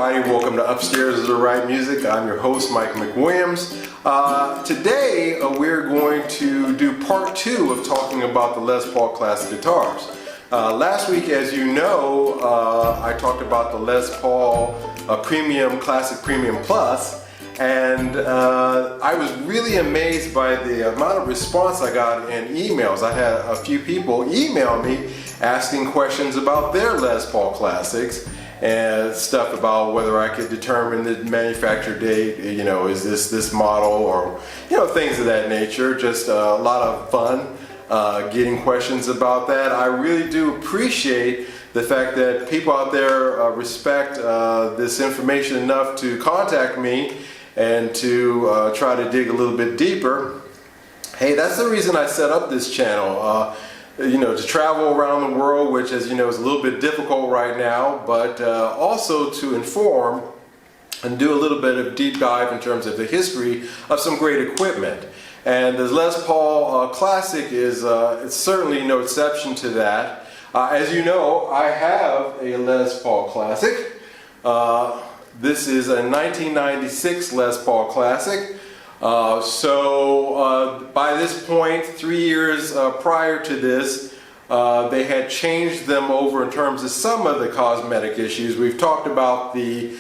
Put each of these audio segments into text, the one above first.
everybody, welcome to Upstairs is the Right Music. I'm your host, Mike McWilliams. Today we're going to do part 2 of talking about the Les Paul classic guitars. Last week, as you know, I talked about the Les Paul Classic Premium Plus, and I was really amazed by the amount of response I got in emails. I had a few people email me asking questions about their Les Paul Classics and stuff about whether I could determine the manufacture date, you know, is this model, or, you know, things of that nature. Just a lot of fun getting questions about that. I really do appreciate the fact that people out there respect this information enough to contact me and to try to dig a little bit deeper. Hey, that's the reason I set up this channel. You know, to travel around the world, which, as you know, is a little bit difficult right now, but also to inform and do a little bit of deep dive in terms of the history of some great equipment. And the Les Paul Classic is it's certainly no exception to that. As you know, I have a Les Paul Classic. This is a 1996 Les Paul Classic. By this point, 3 years prior to this, they had changed them over in terms of some of the cosmetic issues. We've talked about the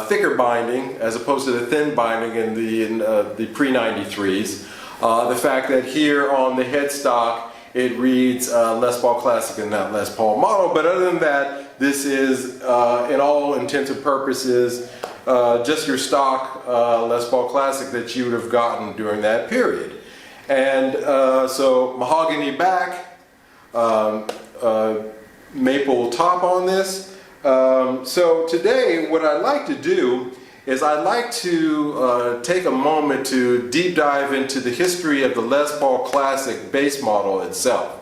thicker binding as opposed to the thin binding in the pre-93s. The fact that here on the headstock it reads Les Paul Classic and not Les Paul Model, but other than that, this is, in all intents and purposes, just your stock Les Paul Classic that you would have gotten during that period. And so mahogany back, maple top on this. So today what I'd like to do is I'd like to take a moment to deep dive into the history of the Les Paul Classic base model itself.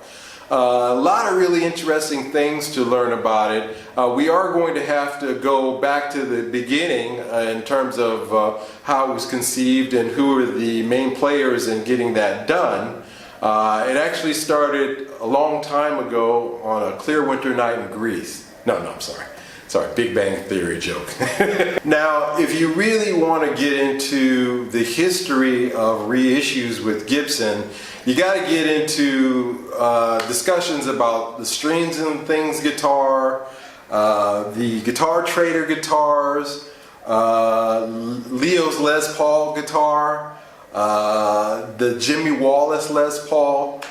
A lot of really interesting things to learn about it. We are going to have to go back to the beginning in terms of how it was conceived and who were the main players in getting that done. It actually started a long time ago on a clear winter night in Greece. No, I'm sorry. Sorry, Big Bang Theory joke. Now, if you really want to get into the history of reissues with Gibson, you got to get into discussions about the Strings and Things guitar, the Guitar Trader guitars, Leo's Les Paul guitar, the Jimmy Wallace Les Paul.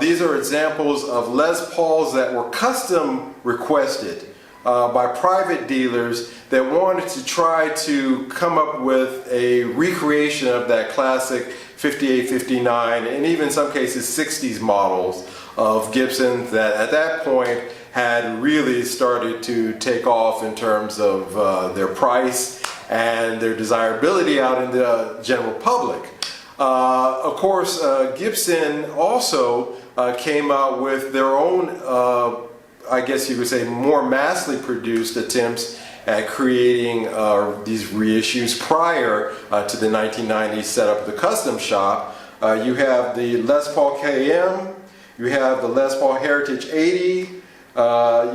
These are examples of Les Pauls that were custom requested by private dealers that wanted to try to come up with a recreation of that classic 58, 59, and even in some cases 60s models of Gibsons that at that point had really started to take off in terms of their price and their desirability out in the general public. Of course, Gibson also came out with their own I guess you would say more massively produced attempts at creating these reissues prior to the 1990s setup of the custom shop. You have the Les Paul KM, you have the Les Paul Heritage 80,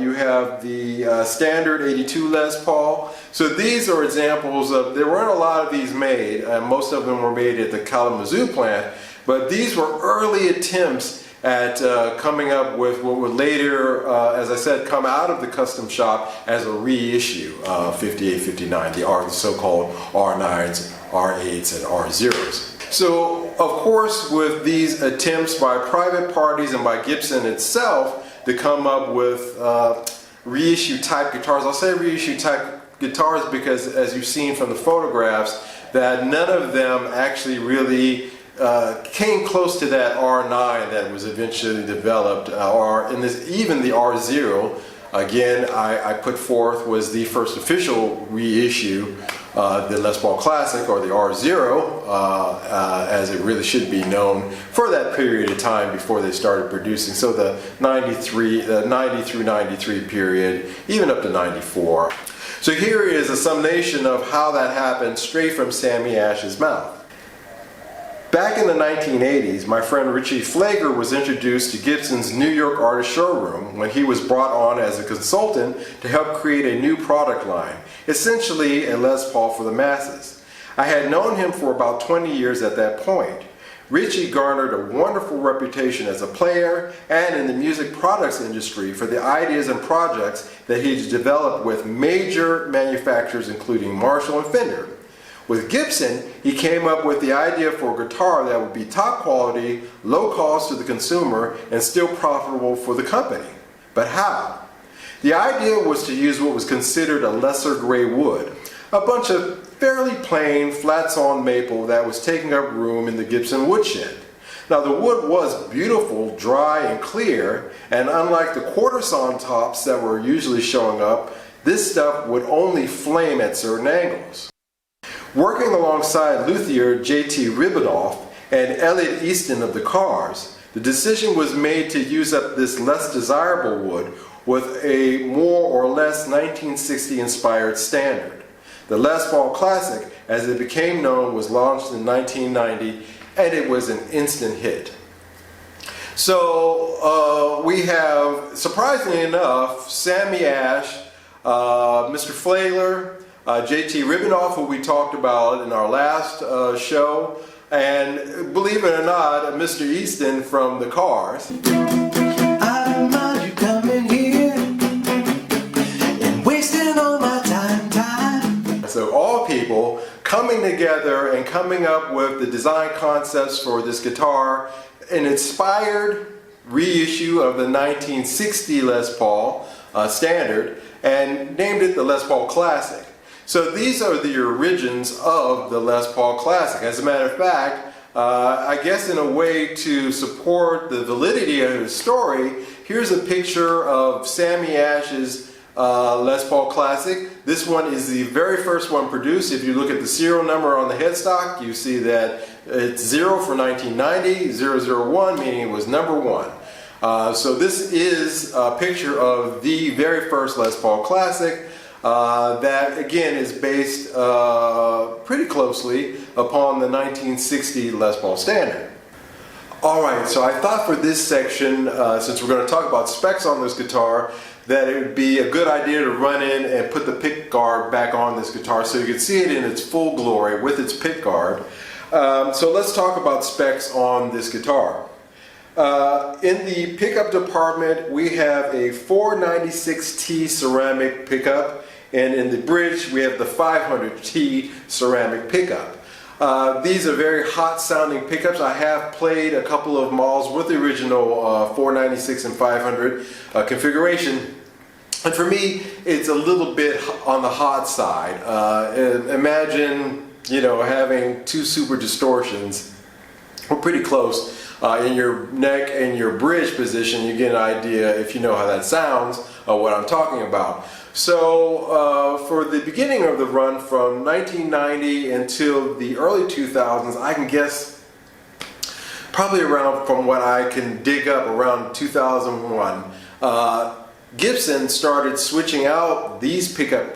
you have the standard 82 Les Paul. So these are examples of, there weren't a lot of these made, most of them were made at the Kalamazoo plant, but these were early attempts at coming up with what would later, as I said, come out of the custom shop as a reissue of 58, 59, the so-called R9s, R8s, and R0s. So, of course, with these attempts by private parties and by Gibson itself to come up with reissue type guitars, I'll say reissue type guitars because, as you've seen from the photographs, that none of them actually really came close to that R9 that was eventually developed, even the R0, again, I put forth was the first official reissue, the Les Paul Classic, or the R0, as it really should be known, for that period of time before they started producing. So the 90 through 93 period, even up to 94. So here is a summation of how that happened straight from Sammy Ash's mouth. Back in the 1980s, my friend Richie Flager was introduced to Gibson's New York artist showroom when he was brought on as a consultant to help create a new product line, essentially a Les Paul for the masses. I had known him for about 20 years at that point. Richie garnered a wonderful reputation as a player and in the music products industry for the ideas and projects that he developed with major manufacturers including Marshall and Fender. With Gibson, he came up with the idea for a guitar that would be top quality, low cost to the consumer, and still profitable for the company. But how? The idea was to use what was considered a lesser gray wood, a bunch of fairly plain, flat-sawn maple that was taking up room in the Gibson woodshed. Now the wood was beautiful, dry, and clear, and unlike the quarter-sawn tops that were usually showing up, this stuff would only flame at certain angles. Working alongside luthier J.T. Ribidoff and Elliot Easton of the Cars, the decision was made to use up this less desirable wood with a more or less 1960-inspired standard. The Les Paul Classic, as it became known, was launched in 1990, and it was an instant hit. So we have, surprisingly enough, Sammy Ash, Mr. Flager, J.T. Ribidoff, who we talked about in our last show, and believe it or not, Mr. Easton from the Cars. I don't mind you coming here and wasting all my time. So all people coming together and coming up with the design concepts for this guitar, an inspired reissue of the 1960 Les Paul standard, and named it the Les Paul Classic. So these are the origins of the Les Paul Classic. As a matter of fact, I guess in a way to support the validity of his story, here's a picture of Sammy Ash's Les Paul Classic. This one is the very first one produced. If you look at the serial number on the headstock, you see that it's 0 for 1990, 001 meaning it was number 1. So this is a picture of the very first Les Paul Classic. That again is based pretty closely upon the 1960 Les Paul standard. Alright, so I thought for this section, since we're going to talk about specs on this guitar, that it would be a good idea to run in and put the pick guard back on this guitar so you can see it in its full glory with its pick guard. So let's talk about specs on this guitar. In the pickup department, we have a 496T ceramic pickup, and in the bridge we have the 500T ceramic pickup. These are very hot sounding pickups. I have played a couple of models with the original 496 and 500 configuration, and for me it's a little bit on the hot side. Imagine, you know, having two super distortions. We're pretty close in your neck and your bridge position. You get an idea, if you know how that sounds, of what I'm talking about. So for the beginning of the run from 1990 until the early 2000s, I can guess probably around, from what I can dig up, around 2001, Gibson started switching out these pickup,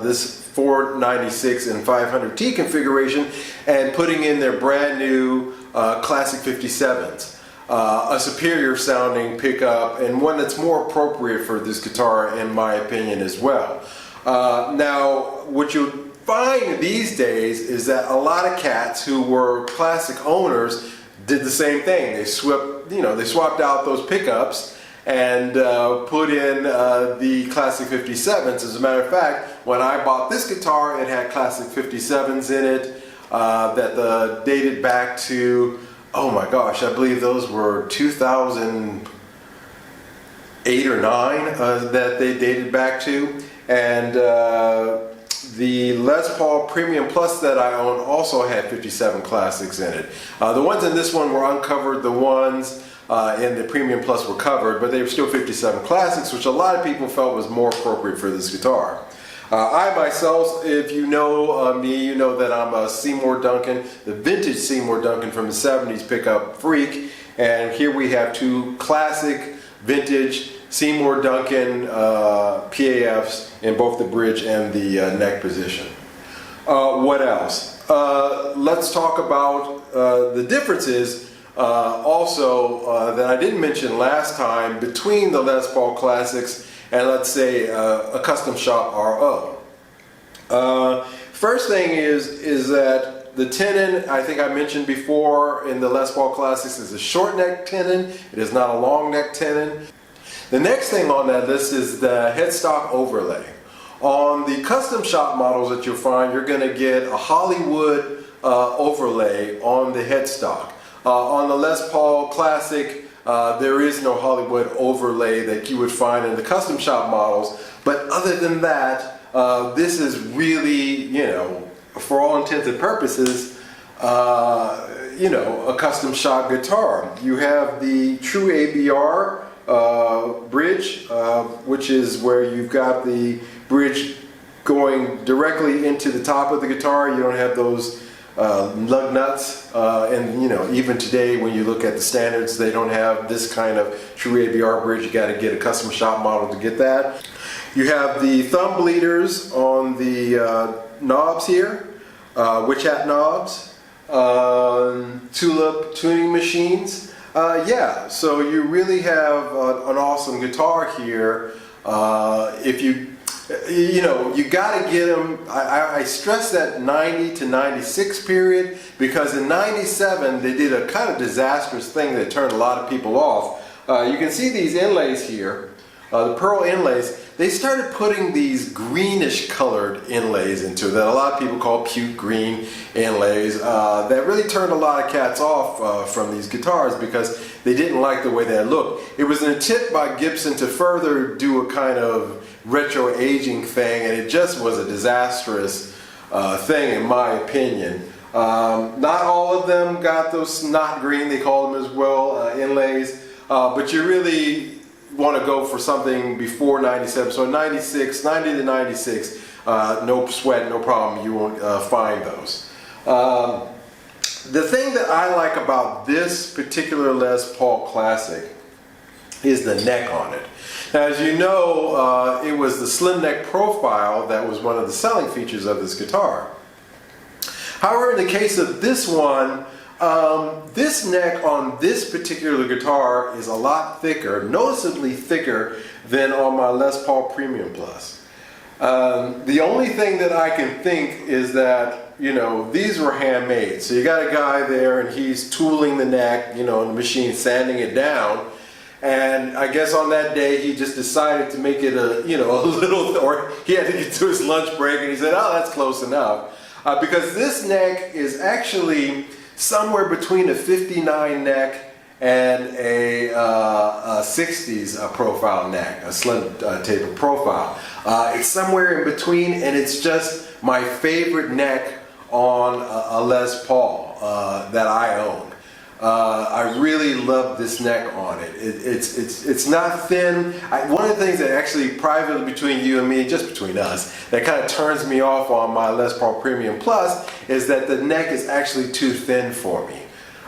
this 496 and 500T configuration, and putting in their brand new Classic 57s. A superior sounding pickup, and one that's more appropriate for this guitar in my opinion as well. Now what you'll find these days is that a lot of cats who were classic owners did the same thing. They swapped out those pickups and put in the Classic 57s. As a matter of fact, when I bought this guitar, it had Classic 57s in it that dated back to, oh my gosh, I believe those were 2008 or 9 that they dated back to. And the Les Paul Premium Plus that I own also had 57 classics in it. The ones in this one were uncovered, the ones in the Premium Plus were covered, but they were still 57 classics, which a lot of people felt was more appropriate for this guitar. I myself, if you know me, you know that I'm a Seymour Duncan, the vintage Seymour Duncan from the 70s pickup freak, and here we have two classic vintage Seymour Duncan PAFs in both the bridge and the neck position. What else? Let's talk about the differences also that I didn't mention last time between the Les Paul Classics and, let's say, a custom shop RO. First thing is that the tenon, I think I mentioned before in the Les Paul Classics, is a short neck tenon. It is not a long neck tenon. The next thing on that list is the headstock overlay. On the custom shop models that you'll find, you're going to get a Hollywood overlay on the headstock. On the Les Paul Classic, there is no Hollywood overlay that you would find in the custom shop models. But other than that, this is really, you know, for all intents and purposes, you know, a custom shop guitar. You have the true ABR bridge, which is where you've got the bridge going directly into the top of the guitar. You don't have those lug nuts, and you know, even today when you look at the standards, they don't have this kind of true ABR bridge. You got to get a custom shop model to get that. You have the thumb bleeders on the knobs here, witch hat knobs, tulip tuning machines. Yeah, so you really have an awesome guitar here. If you know, you got to get them. I stress that 90 to 96 period, because in 97 they did a kind of disastrous thing that turned a lot of people off. You can see these inlays here, the pearl inlays. They started putting these greenish colored inlays into it that a lot of people call puke green inlays. That really turned a lot of cats off from these guitars because they didn't like the way they looked. It was an attempt by Gibson to further do a kind of retro aging thing, and it just was a disastrous thing in my opinion. Not all of them got those snot green, they call them as well, inlays, but you really want to go for something before 97. So 96, 90 to 96, no sweat, no problem, you won't find those. The thing that I like about this particular Les Paul Classic is the neck on it. Now, as you know, it was the slim neck profile that was one of the selling features of this guitar. However, in the case of this one, this neck on this particular guitar is a lot thicker, noticeably thicker than on my Les Paul Premium Plus. The only thing that I can think is that, you know, these were handmade. So you got a guy there and he's tooling the neck, you know, in the machine, sanding it down. And I guess on that day he just decided to make it a, you know, a little, or he had to get to his lunch break and he said, oh, that's close enough. Because this neck is actually somewhere between a 59 neck and a 60s profile neck, a slim taper profile. It's somewhere in between, and it's just my favorite neck on a Les Paul that I own. I really love this neck on it. It's not thin. One of the things that actually privately between you and me, just between us, that kind of turns me off on my Les Paul Premium Plus is that the neck is actually too thin for me.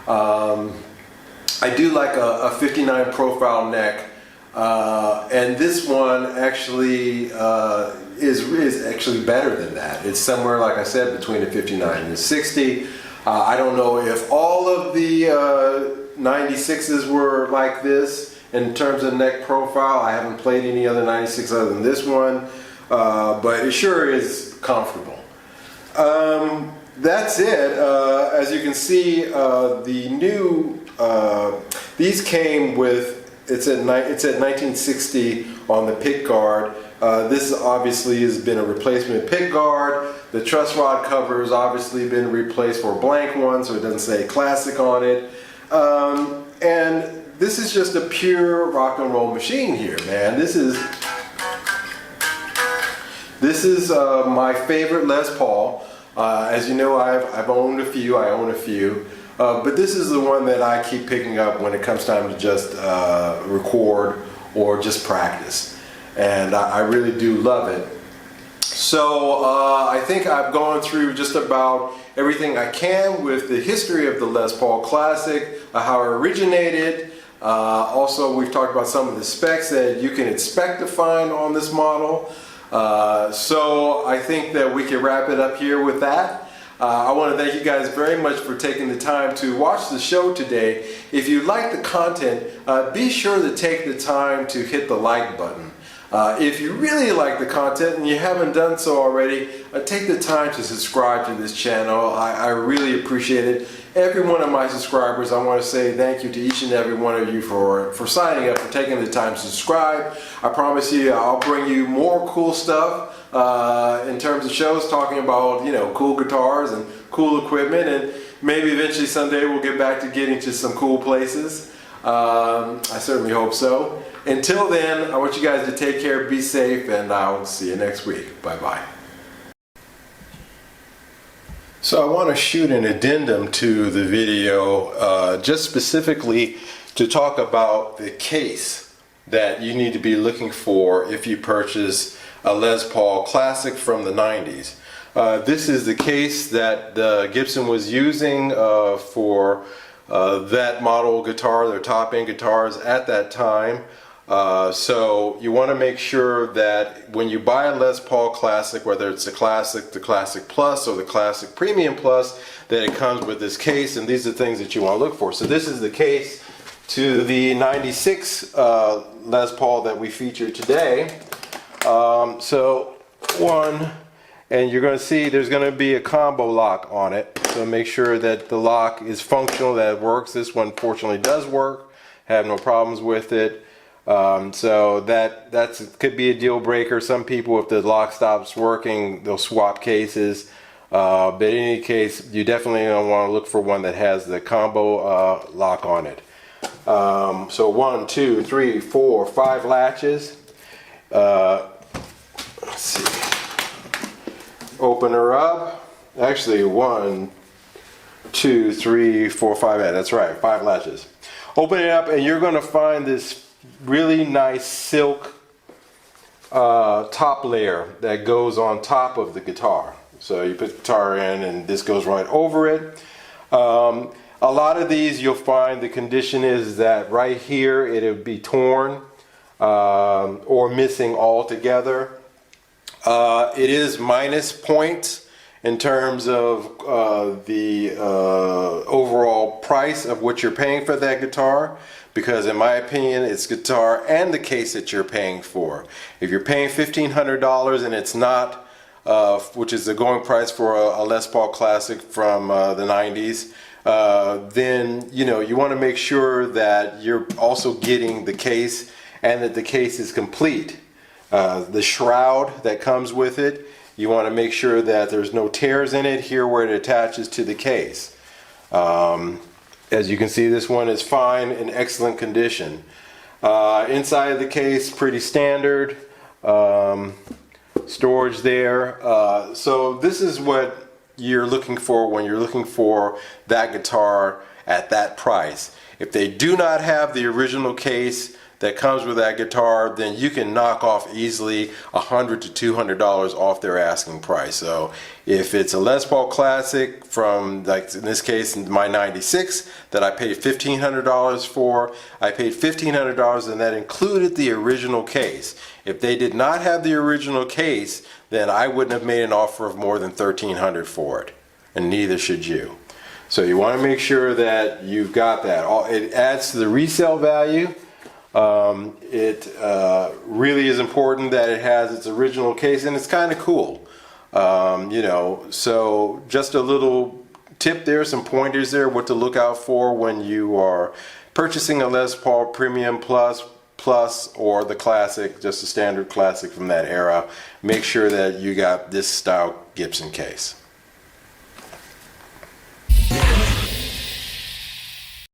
I do like a 59 profile neck, and this one actually is actually better than that. It's somewhere, like I said, between a 59 and a 60. I don't know if all of the 96s were like this in terms of neck profile. I haven't played any other 96 other than this one, but it sure is comfortable. That's it. As you can see, the new, these came with, it's at 1960 on the pick guard. This obviously has been a replacement pick guard. The truss rod cover has obviously been replaced for a blank one, so it doesn't say classic on it. And this is just a pure rock and roll machine here, man. This is my favorite Les Paul. As you know, I've owned a few. I own a few. But this is the one that I keep picking up when it comes time to just record or just practice. And I really do love it. So I think I've gone through just about everything I can with the history of the Les Paul Classic, how it originated. Also, we've talked about some of the specs that you can expect to find on this model. So I think that we can wrap it up here with that. I want to thank you guys very much for taking the time to watch the show today. If you like the content, be sure to take the time to hit the like button. If you really like the content and you haven't done so already, take the time to subscribe to this channel. I really appreciate it. Every one of my subscribers, I want to say thank you to each and every one of you for signing up, for taking the time to subscribe. I promise you I'll bring you more cool stuff in terms of shows talking about, you know, cool guitars and cool equipment, and maybe eventually someday we'll get back to getting to some cool places. I certainly hope so. Until then, I want you guys to take care, be safe, and I'll see you next week. Bye-bye. So I want to shoot an addendum to the video just specifically to talk about the case that you need to be looking for if you purchase a Les Paul Classic from the 90s. This is the case that Gibson was using for that model guitar, their top-end guitars at that time. So you want to make sure that when you buy a Les Paul Classic, whether it's the Classic Plus, or the Classic Premium Plus, that it comes with this case, and these are the things that you want to look for. So this is the case to the 96 Les Paul that we featured today. So one, and you're going to see there's going to be a combo lock on it, so make sure that the lock is functional, that it works. This one fortunately does work, have no problems with it. So that could be a deal breaker. Some people, if the lock stops working, they'll swap cases. But in any case, you definitely don't want to look for one that has the combo lock on it. So 1, 2, 3, 4, 5 latches. Let's see. Open her up. Actually, 1, 2, 3, 4, 5. Yeah, that's right, 5 latches. Open it up, and you're going to find this really nice silk top layer that goes on top of the guitar. So you put the guitar in and this goes right over it. A lot of these you'll find the condition is that right here it'll be torn or missing altogether. It is minus points in terms of the overall price of what you're paying for that guitar, because in my opinion it's guitar and the case that you're paying for. If you're paying $1,500 and it's not, which is the going price for a Les Paul Classic from the 90s, then you know you want to make sure that you're also getting the case and that the case is complete. The shroud that comes with it, you want to make sure that there's no tears in it here where it attaches to the case. As you can see, this one is fine, in excellent condition. Inside of the case, pretty standard. Storage there. So this is what you're looking for when you're looking for that guitar at that price. If they do not have the original case that comes with that guitar, then you can knock off easily $100 to $200 off their asking price. So if it's a Les Paul Classic from, like in this case, my 96 that I paid $1,500 for, I paid $1,500 and that included the original case. If they did not have the original case, then I wouldn't have made an offer of more than $1,300 for it, and neither should you. So you want to make sure that you've got that. It adds to the resale value. It really is important that it has its original case, and it's kind of cool. You know, so just a little tip there, some pointers there, what to look out for when you are purchasing a Les Paul Premium Plus or the Classic, just a standard Classic from that era. Make sure that you got this style Gibson case.